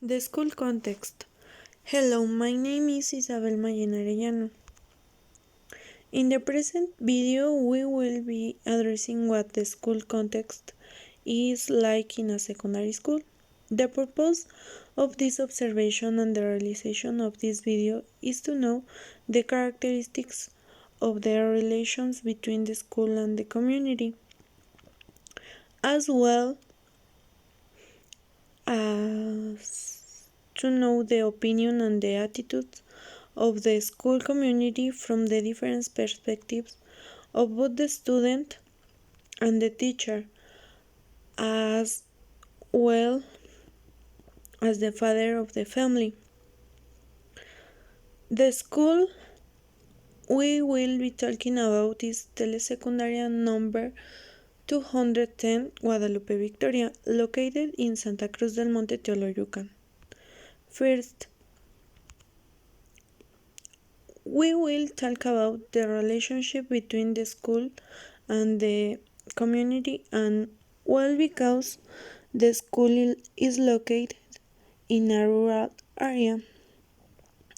The school context. Hello, my name is Isabel Mayen Arellano. In the present video, we will be addressing what the school context is like in a secondary school. The purpose of this observation and the realization of this video is to know the characteristics of the relations between the school and the community, as well as to know the opinion and the attitudes of the school community from the different perspectives of both the student and the teacher, as well as the father of the family. The school we will be talking about is Telesecundaria number 210 Guadalupe Victoria, located in Santa Cruz del Monte, Teoloyucan. First, we will talk about the relationship between the school and the community, and well, because the school is located in a rural area,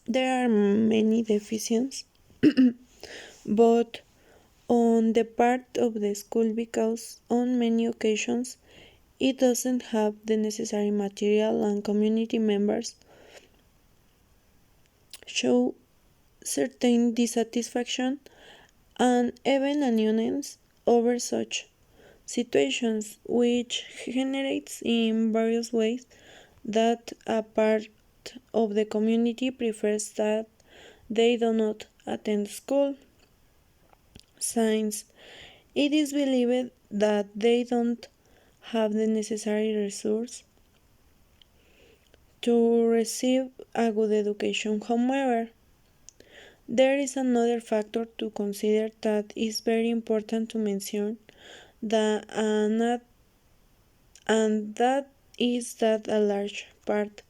there are many deficiencies but on the part of the school, because on many occasions it doesn't have the necessary material and community members show certain dissatisfaction and even annoyance over such situations, which generates in various ways that a part of the community prefers that they do not attend school, since it is believed that they don't have the necessary resources to receive a good education. However, there is another factor to consider that is very important to mention, and that is that a large part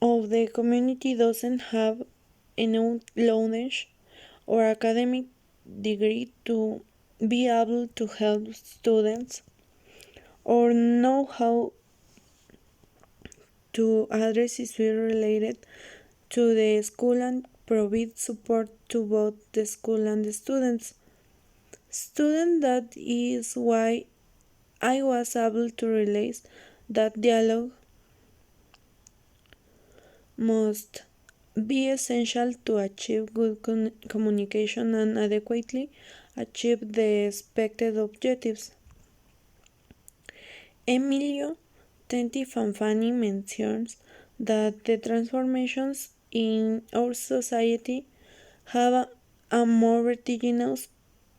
of the community doesn't have enough knowledge or academic degree to be able to help students or know how to address issues related to the school and provide support to both the school and the students. That is why I was able to realize that dialogue must be essential to achieve good communication and adequately achieve the expected objectives. Emilio Tenti Fanfani mentions that the transformations in our society have a more vertiginous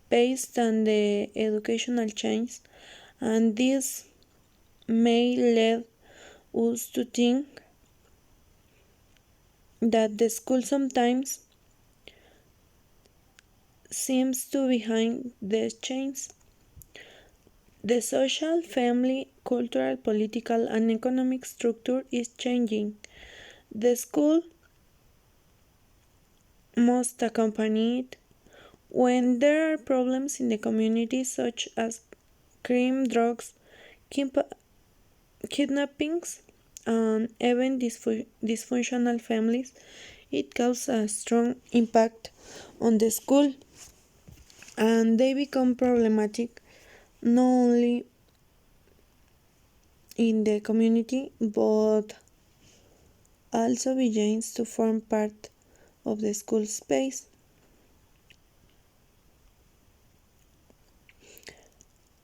pace than the educational change, and this may lead us to think that the school sometimes seems to behind the change. The social, family, cultural, political, and economic structure is changing. The school must accompany it when there are problems in the community, such as crime, drugs, kidnappings, and even dysfunctional families. It causes a strong impact on the school, and they become problematic not only in the community but also begins to form part of the school space.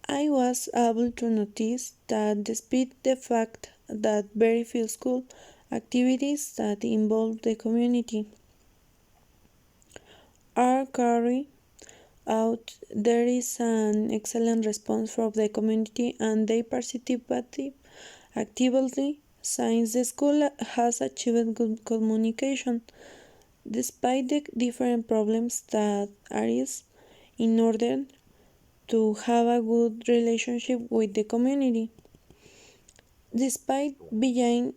I was able to notice that despite the fact that very few school activities that involve the community are carried out, there is an excellent response from the community and they participate actively, since the school has achieved good communication despite the different problems that arise in order to have a good relationship with the community. Despite being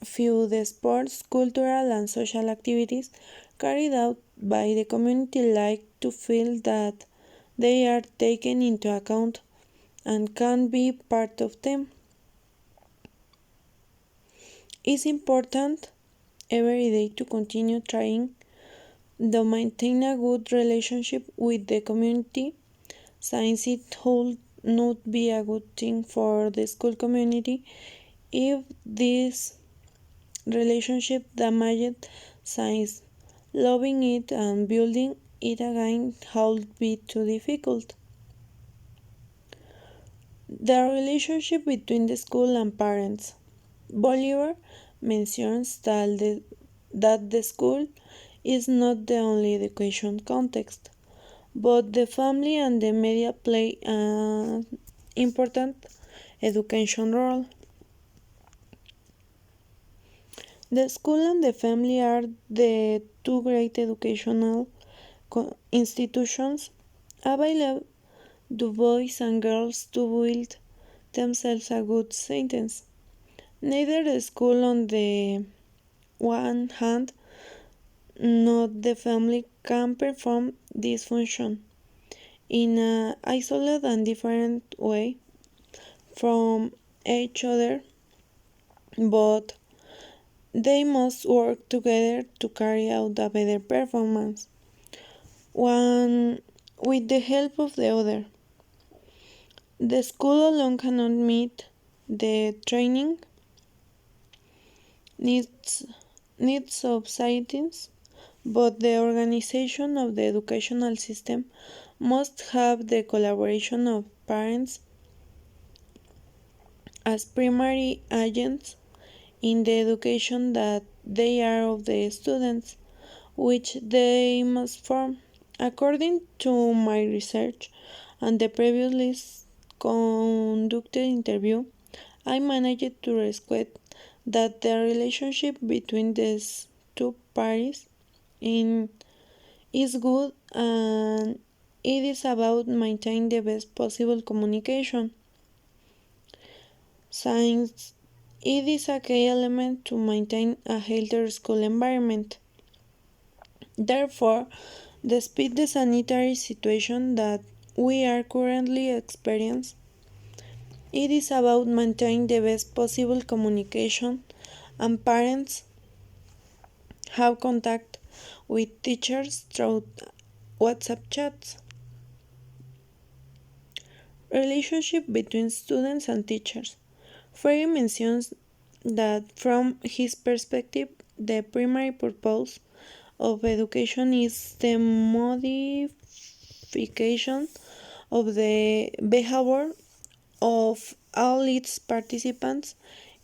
few the sports, cultural and social activities carried out by the community like to feel that they are taken into account and can be part of them. It's important every day to continue trying to maintain a good relationship with the community, since it would not be a good thing for the school community if this relationship damaged, since loving it and building it again would be too difficult. The relationship between the school and parents. Bolivar mentions that the school is not the only education context, but the family and the media play an important education role. The school and the family are the two great educational institutions available to boys and girls to build themselves a good sentence. Neither the school on the one hand nor the family can perform this function in an isolated and different way from each other, but they must work together to carry out a better performance, one with the help of the other. The school alone cannot meet the training needs, needs of scientists, but the organization of the educational system must have the collaboration of parents as primary agents in the education that they are of the students, which they must form. According to my research and the previously conducted interview, I managed to rescue that the relationship between these two parties in is good, and it is about maintaining the best possible communication, since it is a key element to maintain a healthier school environment. Therefore, despite the sanitary situation that we are currently experiencing, it is about maintaining the best possible communication, and parents have contact with teachers through WhatsApp chats. Relationship between students and teachers. Freire mentions that from his perspective, the primary purpose of education is the modification of the behavior of all its participants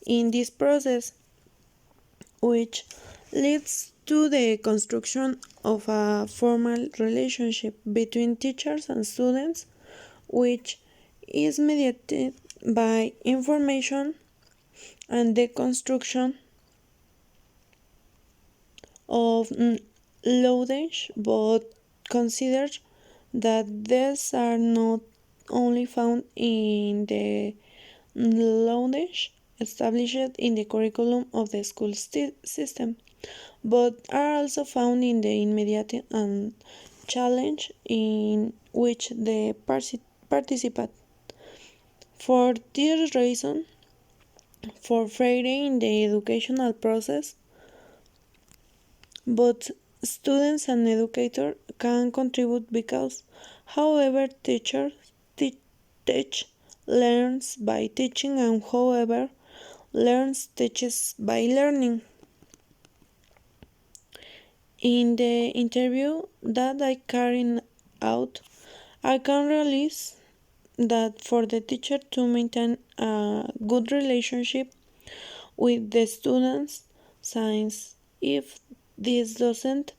in this process, which leads to the construction of a formal relationship between teachers and students, which is mediated by information and the construction of knowledge, but consider that these are not only found in the knowledge established in the curriculum of the school system, but are also found in the immediate and challenge in which the participate. For this reason, for Freire in the educational process, both students and educators can contribute because, however, teachers teach learns by teaching, and however learns teaches by learning. In the interview that I carried out, I can realize that for the teacher to maintain a good relationship with the students, since if this doesn't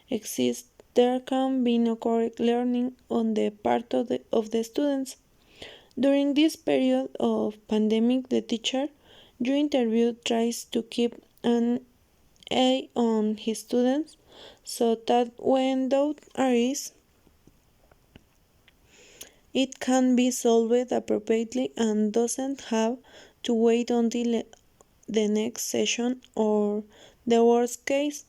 exist, there can be no correct learning on the part of the students. During this period of pandemic, the teacher you interview tries to keep an eye on his students so that when doubt arises, it can be solved appropriately and doesn't have to wait until the next session or the worst case,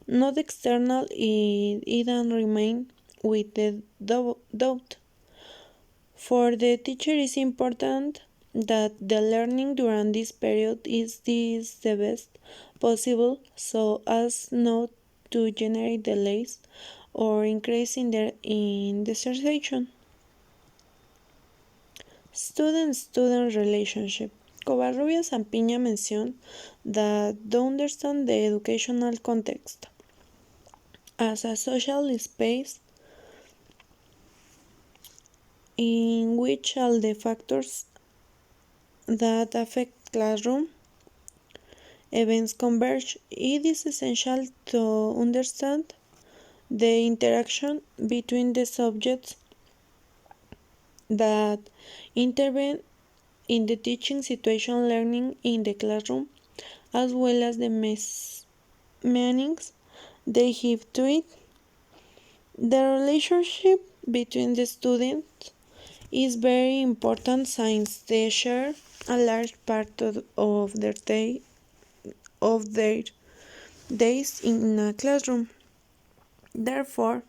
not external, it and remain with the doubt. For the teacher, it's important that the learning during this period is the best possible so as not to generate delays or increase in dissertation. Student-student relationship. Covarrubias and Piña mention that they understand the educational context as a social space in which all the factors that affect classroom events converge. It is essential to understand the interaction between the subjects that intervene in the teaching situation learning in the classroom as well as the meanings they give to it. The relationship between the students is very important since they share a large part of their days in a classroom. Therefore,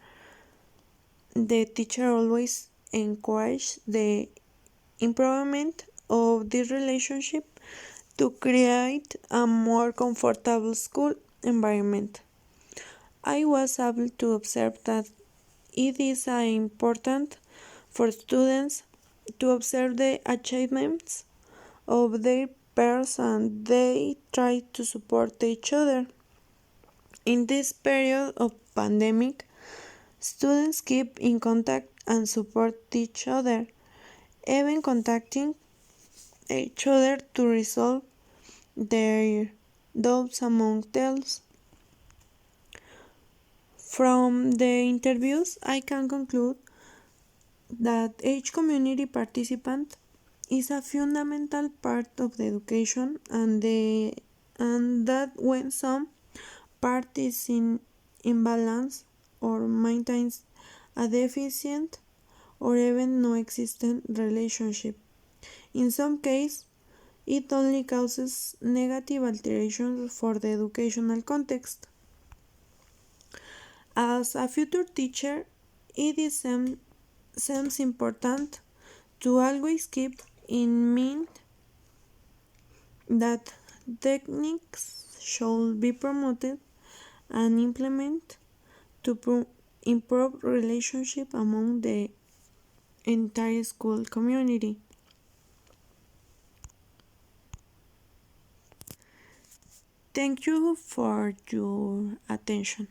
the teacher always encourages the improvement of this relationship to create a more comfortable school environment. I was able to observe that it is important for students to observe the achievements of their peers and they try to support each other. In this period of pandemic, students keep in contact and support each other, even contacting each other to resolve their doubts among themselves. From the interviews, I can conclude that each community participant is a fundamental part of the education and that when some part is in imbalance or maintains a deficient or even non-existent relationship. In some cases, it only causes negative alterations for the educational context. As a future teacher, it is seems important to always keep in mind that techniques should be promoted and implemented to improve relationship among the entire school community. Thank you for your attention.